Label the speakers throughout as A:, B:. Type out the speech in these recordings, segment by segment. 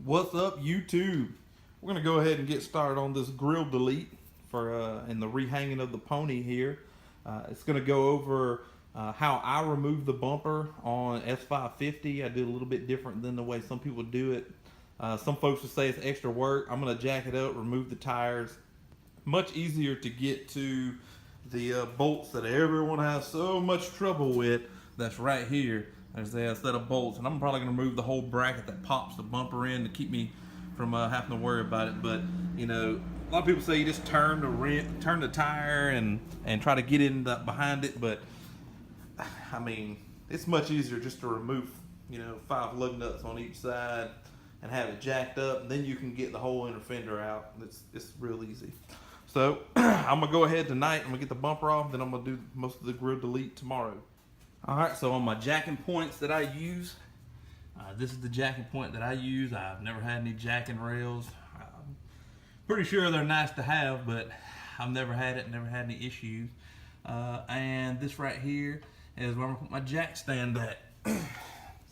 A: What's up, YouTube? We're gonna go ahead and get started on this grill delete for and the rehanging of the pony here. It's gonna go over how I remove the bumper on S550. I do a little bit different than the way some people do it. Some folks will say it's extra work. I'm gonna jack it up, remove the tires. Much easier to get to the bolts that everyone has so much trouble with. That's right here. There's the set of bolts, and I'm probably going to remove the whole bracket that pops the bumper in to keep me from having to worry about it. But you know, a lot of people say you just turn the tire and try to get in behind it. But I mean, it's much easier just to remove 5 lug nuts on each side and have it jacked up, and then you can get the whole inner fender out. It's real easy. So I'm gonna go ahead tonight. I'm gonna get the bumper off, then I'm gonna do most of the grill delete tomorrow. All right, so on my jacking points that I use, this is the jacking point that I use. I've never had any jacking rails. I'm pretty sure they're nice to have, but I've never had it, never had any issues. And this right here is where I'm gonna put my jack stand at.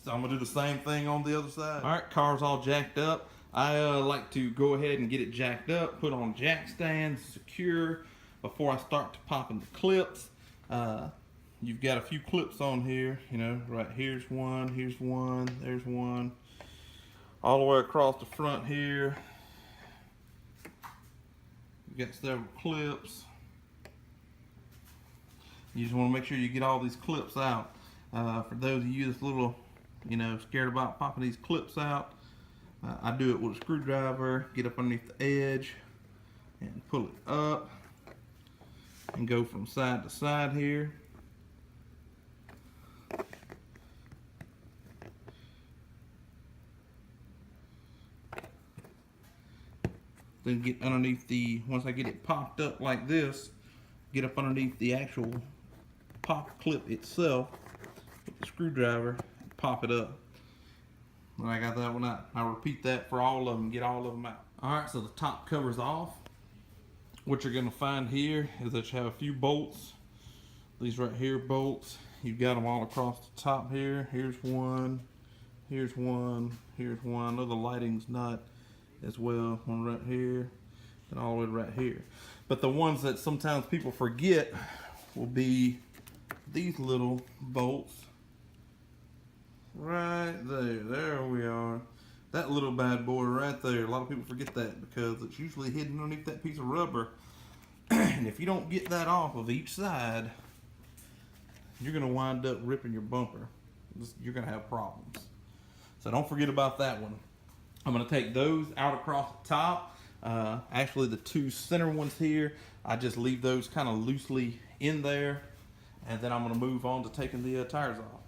A: So I'm gonna do the same thing on the other side. All right, car's all jacked up. I like to go ahead and get it jacked up, put on jack stand, secure before I start to popping the clips. You've got a few clips on here, right here's one, there's one, all the way across the front here. You've got several clips. You just want to make sure you get all these clips out. For those of you that's a little, scared about popping these clips out, I do it with a screwdriver, get up underneath the edge and pull it up and go from side to side here. Then get underneath once I get it popped up like this, get up underneath the actual pop clip itself with the screwdriver and pop it up. When I got that one out, I repeat that for all of them, get all of them out. All right, so the top cover's off. What you're gonna find here is that you have a few bolts. These right here bolts, you've got them all across the top here. Here's one, here's one, here's one. I know the lighting's not as well, one right here and all the way right here. But the ones that sometimes people forget will be these little bolts right there. There we are. That little bad boy right there. A lot of people forget that because it's usually hidden underneath that piece of rubber. And if you don't get that off of each side, you're gonna wind up ripping your bumper. You're gonna have problems. So don't forget about that one. I'm going to take those out across the top. Actually, the 2 center ones here, I just leave those kind of loosely in there. And then I'm going to move on to taking the tires off.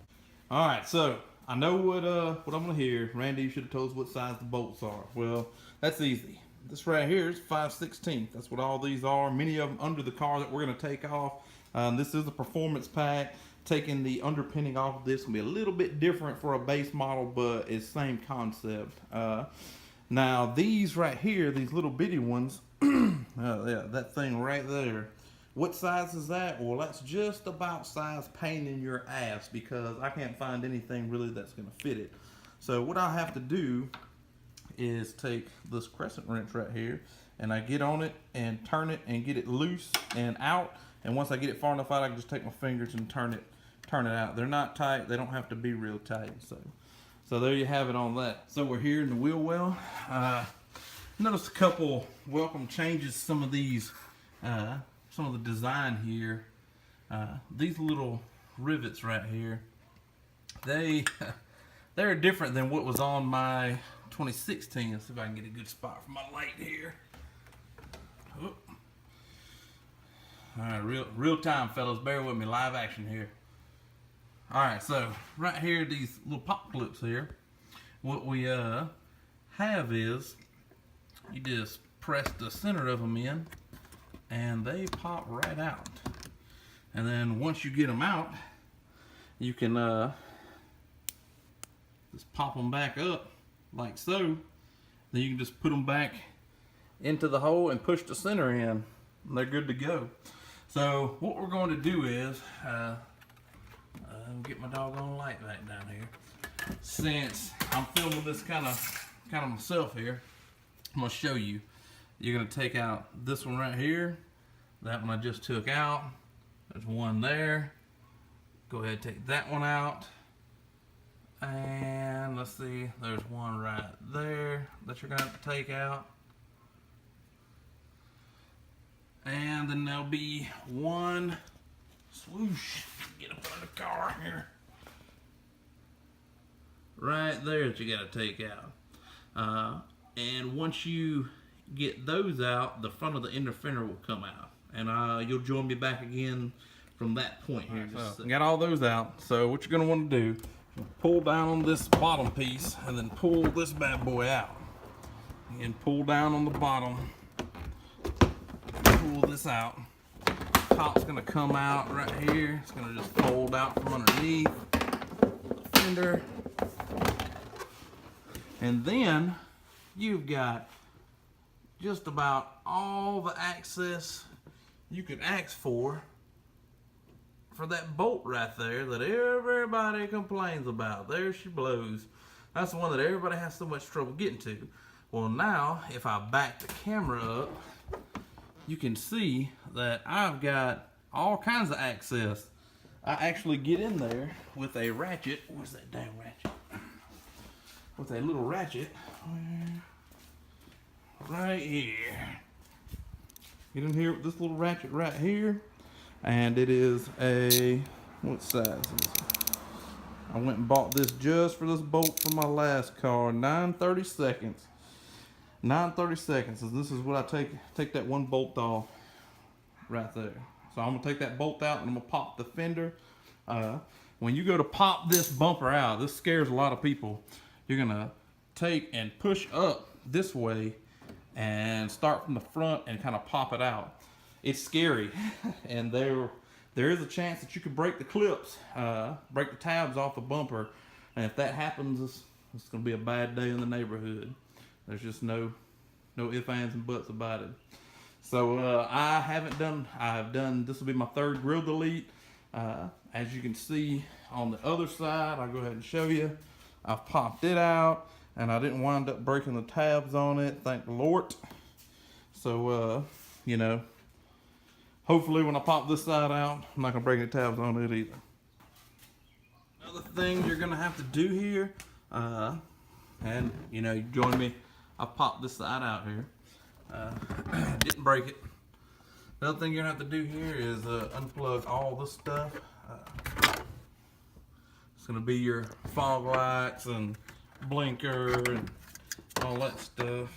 A: All right, so I know what I'm going to hear. Randy, you should have told us what size the bolts are. Well, that's easy. This right here is 5/16. That's what all these are. Many of them under the car that we're going to take off. This is a performance pack. Taking the underpinning off of this will be a little bit different for a base model, but it's same concept. Now these right here, these little bitty ones, yeah, that thing right there, what size is that? Well, that's just about size pain in your ass because I can't find anything really that's going to fit it. So what I have to do is take this crescent wrench right here and I get on it and turn it and get it loose and out. And once I get it far enough out, I can just take my fingers and turn it out. They're not tight. They don't have to be real tight. So there you have it on that. So we're here in the wheel well. Notice a couple welcome changes. Some of these, some of the design here. These little rivets right here, they're different than what was on my 2016. Let's see if I can get a good spot for my light here. Oop. All right, real time, fellas. Bear with me, live action here. All right, so right here, these little pop clips here. What we have is you just press the center of them in, and they pop right out. And then once you get them out, you can just pop them back up like so. Then you can just put them back into the hole and push the center in, and they're good to go. So what we're going to do is get my doggone light back down here. Since I'm filming this kind of kind of myself here, I'm gonna show you. You're gonna take out this one right here. That one I just took out. There's one there. Go ahead and take that one out. And let's see, there's one right there that you're gonna have to take out. And then there'll be one, swoosh, get up under the car here. Right there that you gotta take out. And once you get those out, the front of the inner fender will come out. And you'll join me back again from that point here. So, got all those out. So what you're gonna wanna do, pull down on this bottom piece and then pull this bad boy out. And pull down on the bottom, pull this out. Top's gonna come out right here. It's gonna just fold out from underneath the fender. And then you've got just about all the access you could ask for that bolt right there that everybody complains about. There she blows. That's the one that everybody has so much trouble getting to. Well, now if I back the camera up, you can see that I've got all kinds of access. I actually get in there with a ratchet. Where's that damn ratchet? With a little ratchet right here. Get in here with this little ratchet right here. And it is a, what size is it? I went and bought this just for this bolt from my last car. 9/32. 9/32. So this is what I take that one bolt off right there. So I'm gonna take that bolt out and I'm gonna pop the fender. When you go to pop this bumper out, this scares a lot of people. You're gonna take and push up this way and start from the front and kind of pop it out. It's scary, and there is a chance that you could break the clips, break the tabs off the bumper, and if that happens, it's gonna be a bad day in the neighborhood. There's just no ifs, ands, and buts about it. So I've done, this will be my third grill delete. As you can see on the other side, I'll go ahead and show you. I've popped it out, and I didn't wind up breaking the tabs on it, thank the Lord. So, you know, hopefully when I pop this side out, I'm not gonna break any tabs on it either. Another thing you're gonna have to do here, and you know, you join me, I popped this side out here. Didn't break it. Another thing you're gonna have to do here is unplug all this stuff. It's gonna be your fog lights and blinker and all that stuff.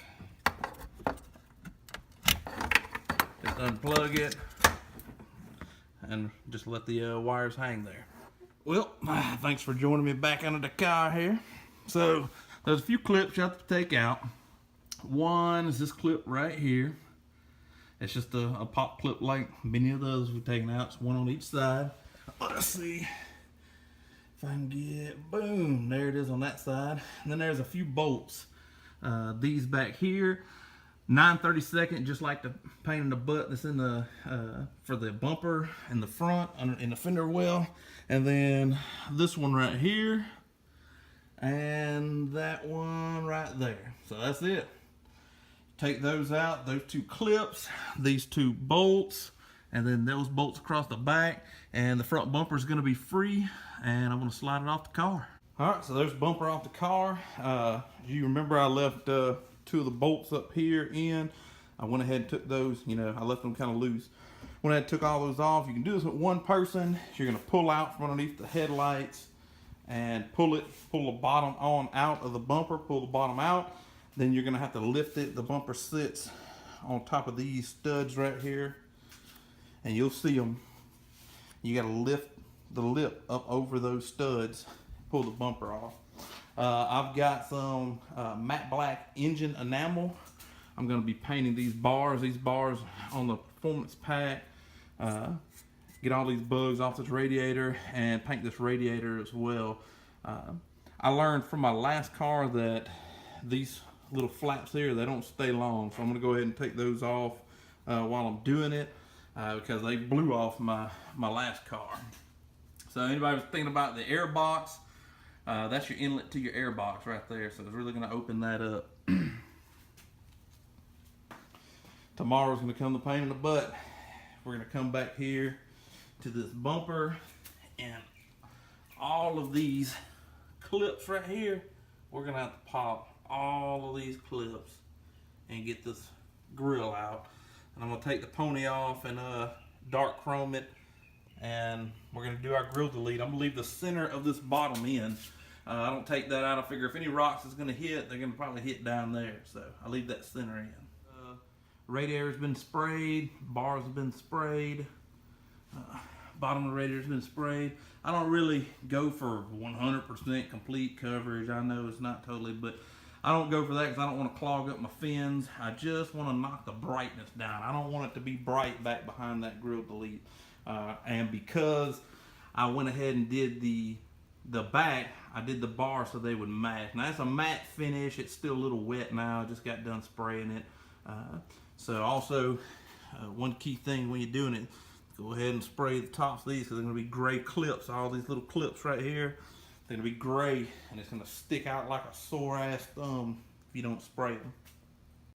A: Just unplug it and just let the wires hang there. Well, thanks for joining me back under the car here. So there's a few clips you have to take out. One is this clip right here. It's just a pop clip like many of those we've taken out. It's one on each side. Let's see if I can get, boom, there it is on that side. And then there's a few bolts. These back here, 9/32, just like the paint in the butt that's in the for the bumper in the front, in the fender well. And then this one right here, and that one right there. So that's it. Take those out, those two clips, these two bolts, and then those bolts across the back, and the front bumper is going to be free, and I'm going to slide it off the car. All right, so there's the bumper off the car. You remember I left two of the bolts up here in. I went ahead and took those, you know, I left them kind of loose. Went ahead and took all those off. You can do this with one person. You're going to pull out from underneath the headlights and pull the bottom on out of the bumper, pull the bottom out. Then you're gonna have to lift it. The bumper sits on top of these studs right here, and you'll see them. You gotta lift the lip up over those studs, pull the bumper off. I've got some matte black engine enamel. I'm gonna be painting these bars on the performance pack. Get all these bugs off this radiator and paint this radiator as well. I learned from my last car that these little flaps here, they don't stay long, so I'm gonna go ahead and take those off while I'm doing it because they blew off my last car. So anybody was thinking about the air box, That's your inlet to your air box right there, so it's really going to open that up. Tomorrow's going to come the pain in the butt. We're going to come back here to this bumper, and all of these clips right here, we're going to have to pop all of these clips and get this grill out. And I'm going to take the pony off and dark chrome it, and we're going to do our grill delete. I'm going to leave the center of this bottom in. I don't take that out. I figure if any rocks is going to hit, they're going to probably hit down there. So I leave that center in. Radiator has been sprayed. Bars have been sprayed. Bottom of the radiator has been sprayed. I don't really go for 100% complete coverage. I know it's not totally, but I don't go for that because I don't want to clog up my fins. I just want to knock the brightness down. I don't want it to be bright back behind that grill delete. And because I went ahead and did the back, I did the bar so they would match. Now it's a matte finish. It's still a little wet now. I just got done spraying it. So also, one key thing when you're doing it, go ahead and spray the tops of these because they're going to be gray clips. All these little clips right here, they're going to be gray, and it's going to stick out like a sore ass thumb if you don't spray them.